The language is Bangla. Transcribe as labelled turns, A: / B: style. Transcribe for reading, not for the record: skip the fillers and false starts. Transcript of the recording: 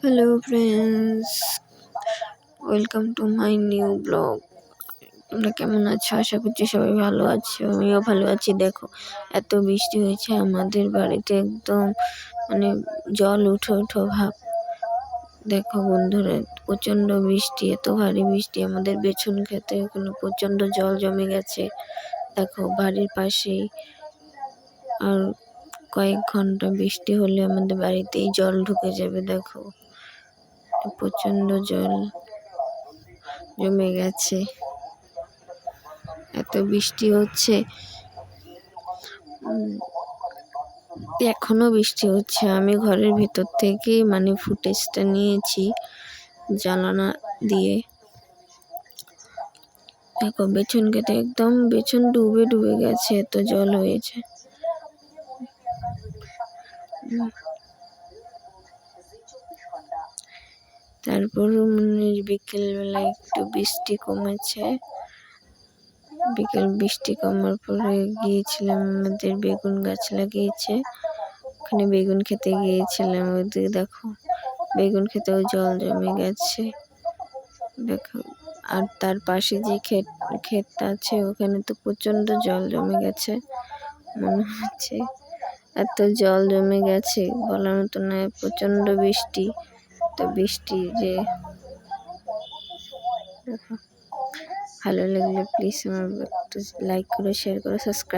A: Hello friends, welcome to my new blog. তোমরা কেমন আছো? আশা করছি সবাই ভালো আছো, আমিও ভালো আছি। দেখো, এত বৃষ্টি হয়েছে আমাদের বাড়িতে, একদম মানে জল উঠো উঠো ভাব। দেখো বন্ধুরা, প্রচন্ড বৃষ্টি, এত ভারী বৃষ্টি। আমাদের বেছন খেতে ওখানে প্রচন্ড জল জমে গেছে। দেখো বাড়ির পাশেই, আর কয়েক ঘন্টা বৃষ্টি হলে আমাদের বাড়িতেই জল ঢুকে যাবে। দেখো প্রচন্ড জল জমে গেছে, এত বৃষ্টি হচ্ছে। এখনো বৃষ্টি হচ্ছে। আমি ঘরের ভিতর থেকে ফুটেজটা নিয়েছি জানালা দিয়ে। দেখো বেছন কেটে একদম বেছন ডুবে ডুবে গেছে, এত জল হয়েছে। তারপর বিকেলবেলা একটু বৃষ্টি কমেছে। বৃষ্টি কমার পরে গিয়েছিলাম, আমাদের বেগুন গাছ লাগিয়েছে, ওখানে বেগুন খেতে গিয়েছিলাম। ওইদিকে দেখো বেগুন খেতেও জল জমে গেছে। দেখো, আর তার পাশে যে ক্ষেতটা আছে ওখানে তো প্রচন্ড জল জমে গেছে। মনে হচ্ছে এত জল জমে গেছে বলার মতো নয়, প্রচন্ড বৃষ্টি। তো বৃষ্টি যে দেখো, ভালো লাগলে প্লিজ আমার একটু লাইক করো, শেয়ার করো, সাবস্ক্রাইব।